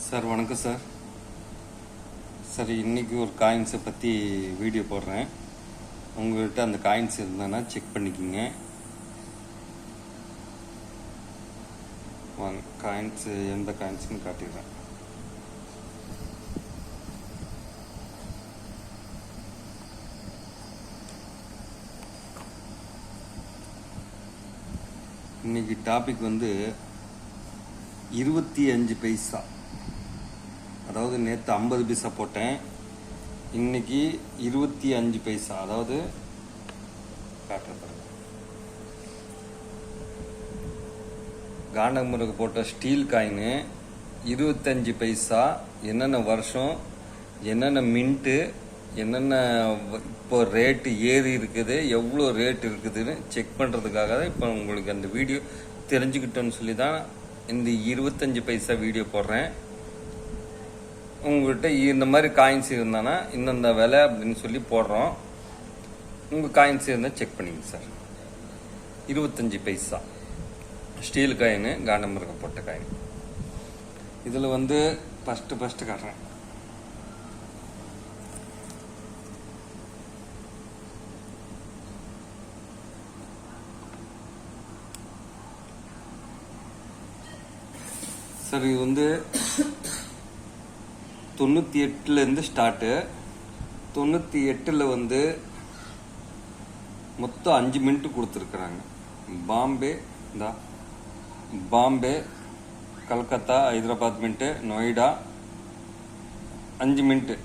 Sir வணக்கம் sir. Sir இன்றைக்கி ஒரு காயின்ஸை பற்றி வீடியோ போடுறேன். உங்கள்கிட்ட அந்த காயின்ஸ் இருந்தானா செக் பண்ணிக்கோங்க. வாங்க காயின்ஸு எந்த காயின்ஸுன்னு காட்டிடுறேன். இன்றைக்கி டாபிக் 25 பைசா. அதாவது நேற்று 50 பைசா போட்டேன், இன்னைக்கு 25 பைசா. அதாவது காண்டமுருக்கு போட்ட ஸ்டீல் காயின் 25 பைசா. என்னென்ன வருஷம், என்னென்ன மின்ட்டு, என்னென்ன இப்போ ரேட்டு ஏறி இருக்குது, எவ்வளோ ரேட் இருக்குதுன்னு செக் பண்ணுறதுக்காக தான் இப்போ உங்களுக்கு அந்த வீடியோ தெரிஞ்சுக்கிட்டோன்னு சொல்லி தான் இந்த 25 பைசா வீடியோ போடுறேன். உங்கள்கிட்ட இந்த மாதிரி காயின்ஸ் இருந்தானா இந்தந்த விலை அப்படின்னு சொல்லி போடுறோம். உங்கள் காயின்ஸ் இருந்தால் செக் பண்ணிங்க சார். 25 பைசா ஸ்டீல் காயின், காண்டமிருகம் போட்ட காயின். இதில் ஃபஸ்ட்டு காட்டுறேன். சார் இது 98 ஸ்டார்ட்டு. 98 மொத்தம் 5 மினிட் கொடுத்துருக்குறாங்க. Bombay, Calcutta, Hyderabad mint, Noida 5 minute.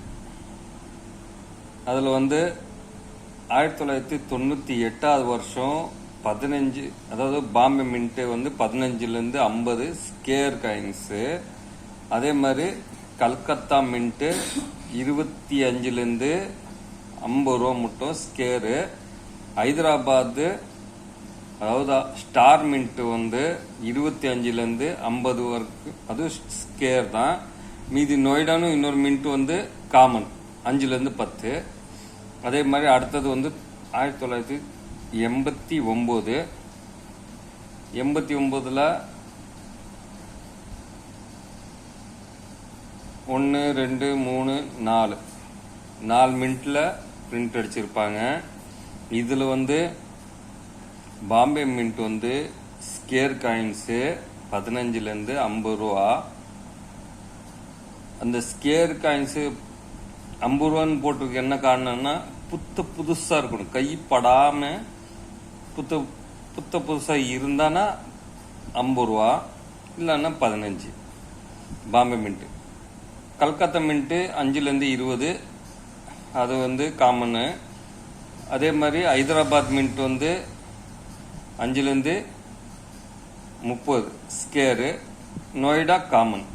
அதில் 1998 வருஷம் 15, அதாவது பாம்பே மின்ட்டு 15லேருந்து 50 ஸ்கேர் காயின்ஸு. அதே மாதிரி கல்கத்தா மின்ட்டு 25லேருந்து 50 ரூபா மட்டும் ஸ்கேரு. ஹைதராபாத்து அதாவது ஸ்டார் மின்ட்டு 25லேருந்து 50 வரைக்கும், அது ஸ்கேர் தான். மீதி நொய்டானும் இன்னொரு மின்ட்டு காமன் 5லேருந்து 10. அதே மாதிரி அடுத்தது 1989. 89ல் 1 2 3 4 மினிட்ல பிரிண்ட் அடிச்சிருப்பாங்க. இதில் பாம்பே மின்ட் ஸ்கேர் காயின்ஸு 15லேருந்து 50 ரூபா. அந்த ஸ்கேர் காயின்ஸு 50 ரூபான்னு போட்டிருக்கு. என்ன காரணம்னா புதுசாக இருக்கணும், கை படாமல் புதுசாக இருந்தானா 50 ரூபா, இல்லைன்னா 15. பாம்பே மின்ட்டு. கல்கத்தா மின்ட்டு 5லேருந்து 20, அது காமனு. அதே மாதிரி ஹைதராபாத் மின்ட் 5லேருந்து 30 ஸ்கேரு. நொய்டா காமன்.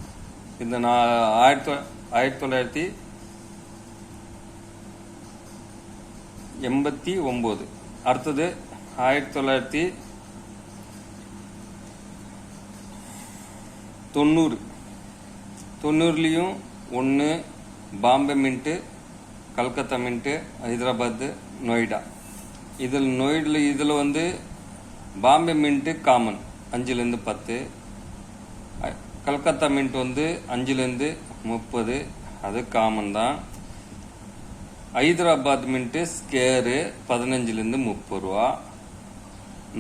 இந்த 1989. அடுத்தது 1990. 90லையும் 1 பாம்பே மின்ட்டு, கல்கத்தா மின்ட்டு, ஹைதராபாத், நொய்டா. இதில் பாம்பே மின்ட்டு காமன் 5லேருந்து 10. கல்கத்தா மின்ட் 5லேருந்து 30, அது காமன் தான். ஹைதராபாத் மின்ட்டு ஸ்கேரு 15லேருந்து 30 ரூபா.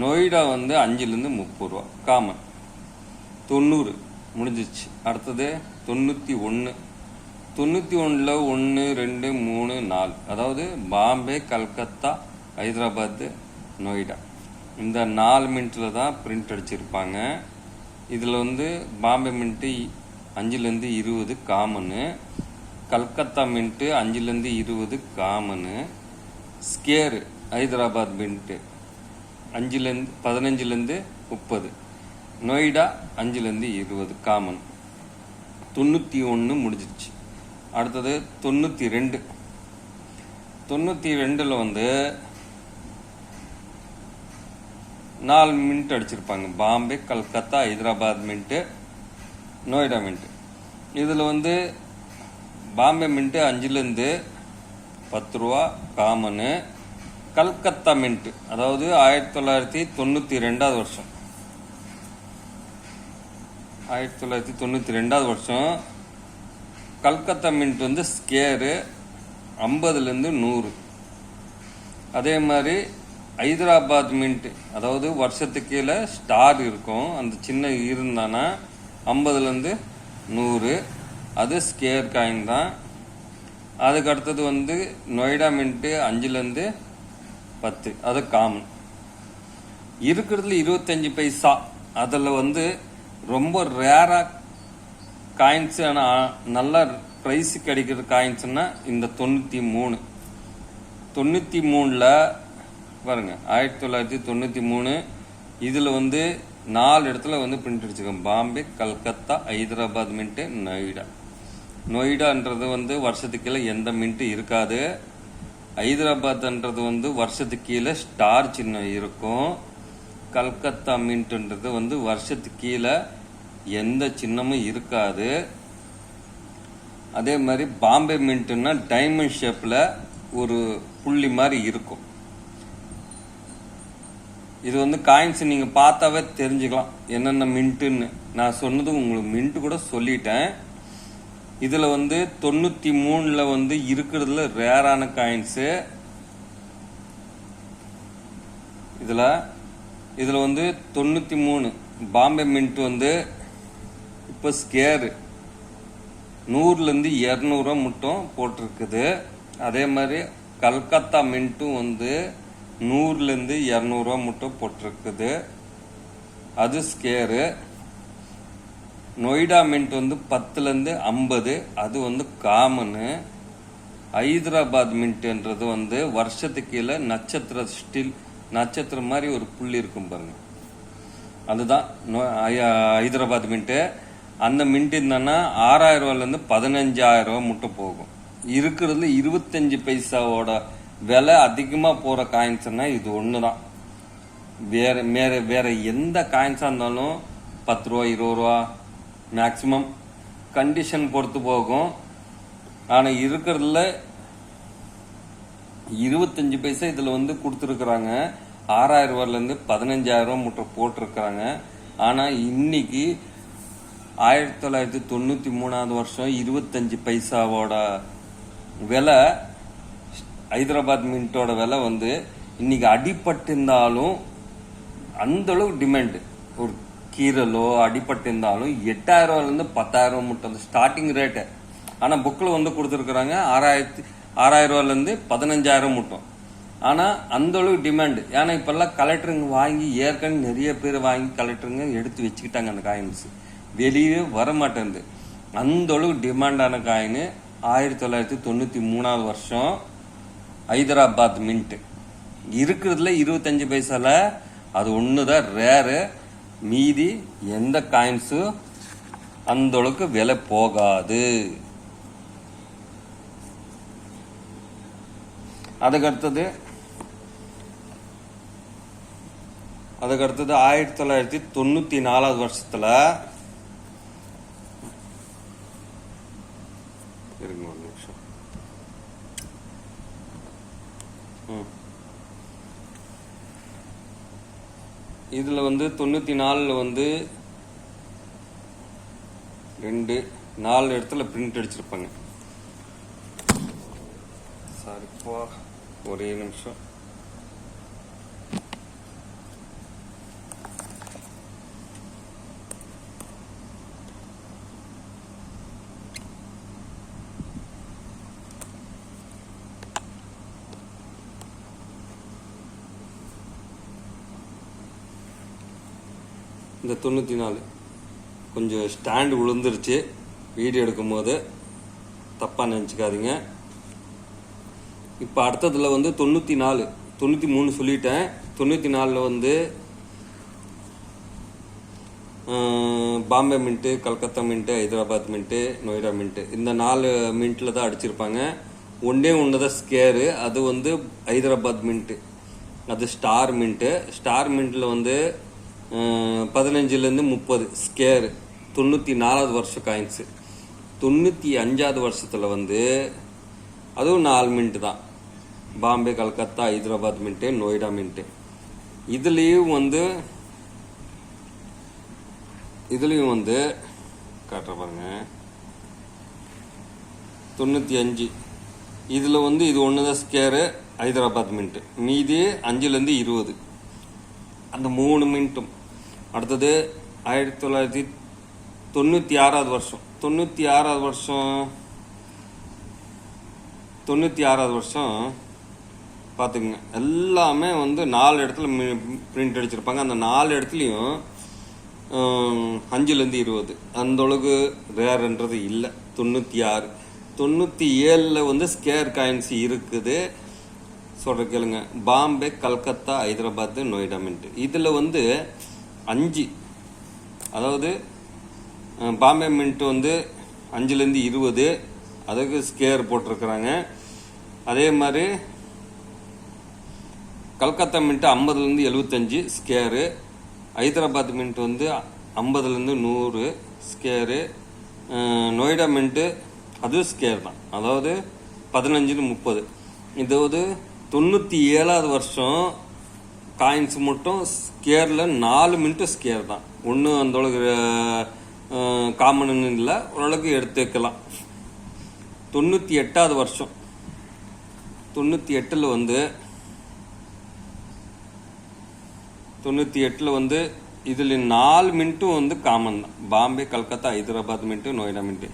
நொய்டா 5லேருந்து 30 ரூபா காமன். 90 முடிஞ்சிச்சு. அடுத்தது 91. 91ல் 1 2 3 4, அதாவது பாம்பே, கல்கத்தா, ஹைதராபாத், நொய்டா. இந்த 4 மினிட்டில் தான் பிரிண்ட் அடிச்சிருப்பாங்க. இதில் பாம்பே மின்ட்டு 5லேருந்து 20 காமனு. கல்கத்தா மின்ட்டு 5லேருந்து 20 காமனு. ஸ்கேரு ஹைதராபாத் மின்ட்டு 15லேருந்து 30. நொய்டா 5லேருந்து 20 காமன். 91 முடிஞ்சிருச்சு. அடுத்தது 92. 92ல் 4 மினிட் அடிச்சிருப்பாங்க. Bombay, Calcutta, Hyderabad mint, Noida mint. இதில் பாம்பே மின்ட்டு 5லேருந்து 10 ரூபா காமனு. கல்கத்தா மின்ட்டு, அதாவது 1992 வருஷம் 1992 வருஷம் கல்கத்தா மின்ட் வந்து ஸ்கேரு 50லேருந்து 100. அதே மாதிரி ஹைதராபாத் மின்ட், அதாவது வருஷத்துக்கு கீழே ஸ்டார் இருக்கும், அந்த சின்ன இருந்தானா 50லேருந்து 100, அது ஸ்கேர் காயின் தான். அதுக்கு அடுத்தது வந்து நொய்டா மின்ட்டு 5லேருந்து 10, அது காமன். இருக்கிறதுல 25 பைசா, அதில் வந்து ரொம்ப ரேராக காயின்ஸ், ஆனால் நல்ல ப்ரைஸு கிடைக்கிற காயின்ஸ்னா இந்த 93ல் பாருங்க, 1993. இதில் வந்து 4 இடத்துல வந்து பிரிண்ட் அடிச்சிருக்கோம்: பாம்பே, கல்கத்தா, ஹைதராபாத் மின்ட்டு, நொய்டா. நொய்டான்றது வந்து வருஷத்துக்கு கீழே எந்த மின்ட்டு இருக்காது. ஹைதராபாத்ன்றது வந்து வருஷத்துக்கு கீழே ஸ்டார் சின்னம் இருக்கும். கல்கத்தா மின்ட்ன்றது வந்து வருஷத்துக்கு கீழே எந்த சின்னமும் இருக்காது. அதே மாதிரி பாம்பே மின்ட்டுன்னா டைமண்ட் ஷேப்பில் ஒரு புள்ளி மாதிரி இருக்கும். இது வந்து காயின்ஸ் நீங்கள் பார்த்தாவே தெரிஞ்சுக்கலாம் என்னென்ன மின்ட்டுன்னு. நான் சொன்னது உங்களுக்கு மின்ட்டு கூட சொல்லிட்டேன். இதில் வந்து 93ல் வந்து இருக்கிறதுல ரேரான காயின்ஸு. இதில் வந்து 93 பாம்பே மின்ட் வந்து இப்போ ஸ்கேரு 100லேருந்து 200 மட்டும் போட்டிருக்குது. அதே மாதிரி கல்கத்தா மின்ட்டும் வந்து 100லேருந்து 200 மட்டும் போட்டிருக்குது, அது ஸ்கேரு. நொய்டா மின்ட் வந்து 10லேருந்து 50, அது வந்து காமனு. ஹைதராபாத் மின்ட்ன்றது வந்து வருஷத்துக்கு கீழே நட்சத்திரம் மாதிரி ஒரு புள்ளி இருக்கும் பாருங்க, அதுதான் ஹைதராபாத் மின்ட்டு. அந்த மின்ட் என்னன்னா 6000 ரூபாயிலேருந்து 15000 மட்டும் போகும். இருக்கிறதுல 25 பைசாவோட விலை அதிகமாக போகிற காயின்ஸ்னா இது ஒன்று தான். வேற எந்த காயின்ஸாக இருந்தாலும் 10 ரூபா 20 ரூபா மேக்சிமம், கண்டிஷன் பொறுத்து போகும். ஆனால் இருக்கிறதுல 25 பைசா இதில் வந்து கொடுத்துருக்குறாங்க. 6000 ரூபாயிலேருந்து 15000 மட்டும் போட்டிருக்கிறாங்க. ஆனால் இன்னைக்கு 1993 வருஷம் 25 பைசாவோட விலை, ஹைதராபாத் மின்ட்டோட விலை வந்து இன்னைக்கு அடிபட்டிருந்தாலும் அந்த அளவுக்கு டிமாண்டு. ஒரு கீரலோ அடிபட்டிருந்தாலும் 8000 ரூபாயிலேருந்து 10000 மட்டும் ஸ்டார்டிங் ரேட்டு. ஆனால் புக்கில் வந்து கொடுத்துருக்குறாங்க 6000 ரூபாயிலேருந்து 15000 மட்டும். ஆனால் அந்த அளவுக்கு டிமாண்டு. ஏன்னா இப்போல்லாம் கலெக்டருங்க வாங்கி ஏற்கனவே நிறைய பேர் வாங்கி கலெக்டருங்க எடுத்து வச்சுக்கிட்டாங்க. அந்த காயின்ஸ் வெளியே வர மாட்டேங்குது. அந்த அளவுக்கு டிமாண்டான காயின் 1993 வருஷம் ஹைதராபாத் மின்ட். இருக்கிறதுல 25 பைசால அது ஒன்று தான் ரேரு. மீதி எந்த காயின்ஸும் அந்த அளவுக்கு விலை போகாது. அதுக்கடுத்தது 1994 வருஷத்துல இருங்க ஒரு நிமிஷம். இதுல வந்து 94ல் வந்து 4 இடத்துல பிரிண்ட் அடிச்சிருப்பாங்க. சாரிப்பா, ஒரே நிமிஷம். இந்த 94 கொஞ்சம் ஸ்டாண்டு விழுந்துருச்சு வீடியோ எடுக்கும் போது, தப்பாக நினச்சிக்காதீங்க. இப்போ அடுத்ததில் வந்து 93 சொல்லிட்டேன். 94ல் வந்து Bombay mint, Calcutta mint, Hyderabad mint, Noida mint, இந்த 4 மின்ட்டில் தான் அடிச்சிருப்பாங்க. ஒன்று தான் ஸ்கேரு, அது வந்து ஹைதராபாத் மின்ட்டு, அது ஸ்டார் மின்ட்டு. ஸ்டார் மின்ட்டில் வந்து 15லேருந்து 30 ஸ்கேரு. 94 வருஷம் காயின்ஸு. 95 வருஷத்தில் வந்து அதுவும் 4 மின்ட்டு தான்: பாம்பே, கல்கத்தா, ஹைதராபாத் மின்ட்டு, நொய்டா மின்ட்டு. இதுலேயும் வந்து காட்டுற பாருங்க. 95. இதில் வந்து இது ஒன்று தான் ஸ்கேரு ஹைதராபாத் மின்ட்டு. மீதி 5லேருந்து 20 அந்த 3 மின்ட்டும். அடுத்தது 1996 வருஷம். 96 வருஷம் பார்த்துக்குங்க. எல்லாமே வந்து 4 இடத்துல பிரிண்ட் அடிச்சிருப்பாங்க. அந்த 4 இடத்துலையும் 5லேருந்து 20 அந்த அளவுக்கு ரேர்ன்றது இல்லை. 96 97 வந்து ஸ்கேர் காயின்ஸ் இருக்குது. சொல்கிற கேளுங்க. பாம்பே, கல்கத்தா, ஹைதராபாத், நொய்டா மின்ட். இதில் வந்து 5, அதாவது பாம்பே மின்ட் வந்து 5லேருந்து 20 அதுக்கு ஸ்கேர் போட்டிருக்கிறாங்க. அதே மாதிரி கல்கத்தா மின்ட் 50லேருந்து 75 ஸ்கேரு. ஹைதராபாத் மின்ட் வந்து 50லேருந்து 100 ஸ்கேரு. நொய்டா மின்ட்டு அதுவும் ஸ்கேர் தான், அதாவது 15லேருந்து 30. இதாவது 97வது வருஷம் காயின்ஸ் மட்டும் ஸ்கேரில் 4 மின்ட்டு ஸ்கேர் தான். ஒன்றும் அந்த அளவுக்கு காமன்னு இல்லை, ஓரளவுக்கு எடுத்து வைக்கலாம். 98வது வருஷம் 98ல் வந்து 98ல் வந்து இதில் 4 மின்ட்டும் வந்து காமன் தான். Bombay, Calcutta, Hyderabad mint, Noida mint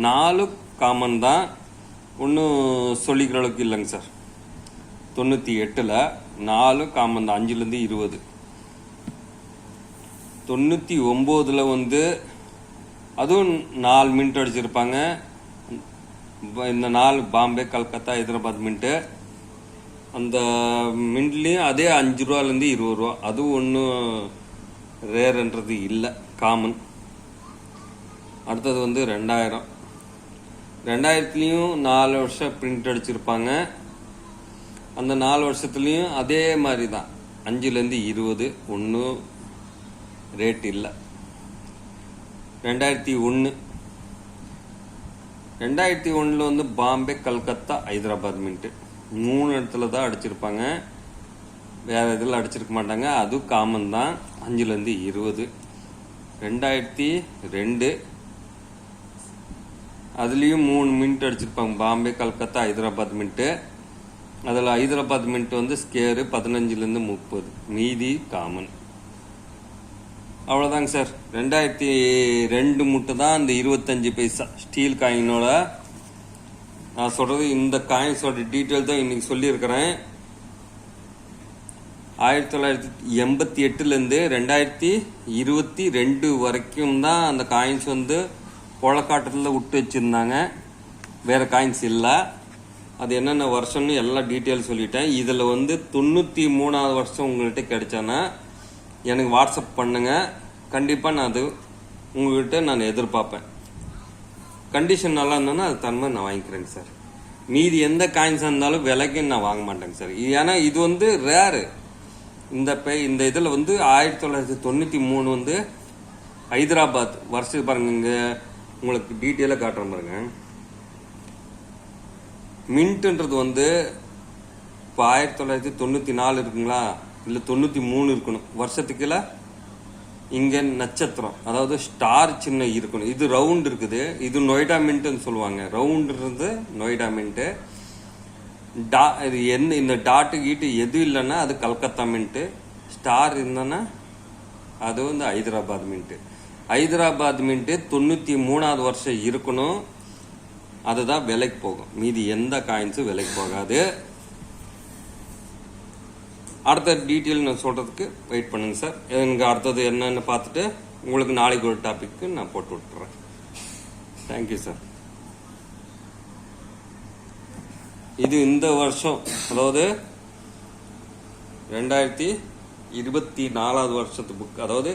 4 common தான். ஒன்றும் சொல்லிக்கிற அளவுக்கு இல்லைங்க சார். 98ல் 4 காமன் தான், 5லேருந்து 20. 99ல் வந்து அதுவும் 4 மின்ட் அடிச்சிருப்பாங்க. இந்த 4 பாம்பே, கல்கத்தா, ஹைதராபாத் மின்ட்டு. அந்த மின்ட்லேயும் அதே 5 ரூபாலேருந்து 20 ரூபா. அதுவும் ஒன்றும் ரேர்ன்றது இல்லை, காமன். அடுத்தது வந்து 2000. 2000லேயும் 4 வருஷம் பிரிண்ட் அடிச்சிருப்பாங்க. அந்த 4 வருஷத்துலேயும் அதே மாதிரி தான், 5லேருந்து 20. ஒன்றும் ரேட் இல்லை. 2001 வந்து பாம்பே, கல்கத்தா, ஹைதராபாத் மின்ட்டு 3 இடத்துல தான் அடிச்சிருப்பாங்க. வேறு இதில் அடிச்சிருக்க மாட்டாங்க. அதுவும் காமன் தான், 5லேருந்து 20. 2002 அதுலேயும் 3 மின்ட் அடிச்சிருப்பாங்க. பாம்பே, கல்கத்தா, ஹைதராபாத் மின்ட்டு. அதில் ஹைதராபாத் மின்ட் வந்து ஸ்கேரு 15லேருந்து 30, மீதி காமன். அவ்வளோதாங்க சார். 2002 மட்டும் தான் அந்த 25 பைசா ஸ்டீல் காயினோட நான் சொல்கிறது. இந்த காயின்ஸோட டீட்டெயில் தான் இன்றைக்கி சொல்லியிருக்கிறேன். 1988லேருந்து 2022 வரைக்கும் தான் அந்த காயின்ஸ் வந்து புழக்காட்டத்தில் விட்டு வச்சுருந்தாங்க. வேறு காயின்ஸ் இல்லை. அது என்னென்ன வருஷம்னு எல்லா டீட்டெயில் சொல்லிட்டேன். இதில் வந்து 93வது வருஷம் உங்கள்கிட்ட கிடைச்சானா எனக்கு வாட்ஸ்அப் பண்ணுங்கள். கண்டிப்பாக நான் அது உங்கள்கிட்ட நான் எதிர்பார்ப்பேன். கண்டிஷன் நல்லா இருந்தோன்னா அது தன்மை நான் வாங்கிக்கிறேங்க சார். மீதி எந்த காயின்ஸாக இருந்தாலும் விலைக்கு நான் வாங்க மாட்டேங்க சார். ஏன்னா இது வந்து ரேரு. இந்த இதில் வந்து 1993 வந்து ஹைதராபாத் வருஷம் பாருங்க. இங்கே உங்களுக்கு டீட்டெயிலாக காட்டுறேன் பாருங்க. மின்ட்டுன்றது வந்து இப்போ 1994 இருக்குங்களா, இல்லை 93 இருக்கணும். வருஷத்துக்குள்ள இங்கே நட்சத்திரம், அதாவது ஸ்டார் சின்ன இருக்கணும். இது ரவுண்ட் இருக்குது. இது நொய்டா மின்ட்டுன்னு சொல்லுவாங்க. ரவுண்டுன்றது நொய்டா மின்ட்டு. இது என்ன, இந்த டாட்டு கீட்டு எது இல்லைன்னா அது கல்கத்தா மின்ட்டு. ஸ்டார் இருந்தோன்னா அது வந்து ஹைதராபாத் மின்ட்டு. ஹைதராபாத் மின்ட்டு 93வது வருஷம் இருக்கணும். அதுதான் விலைக்கு போகும். மீதி எந்த காயின்ஸும் விலைக்கு போகாது. அடுத்த டீட்டெயில் நான் சொல்கிறதுக்கு வெயிட் பண்ணுங்க சார். எனக்கு அடுத்தது என்னன்னு பார்த்துட்டு உங்களுக்கு நாளைக்கு ஒரு டாபிக்கு நான் போட்டு விட்டுறேன். Thank you sir. இது இந்த வருஷம், அதாவது 2024வது வருஷத்து புக், அதாவது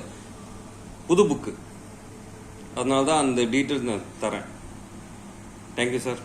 புது புக்கு. அதனால தான் அந்த டீட்டெயில்ஸ் நான் தரேன். Thank you sir.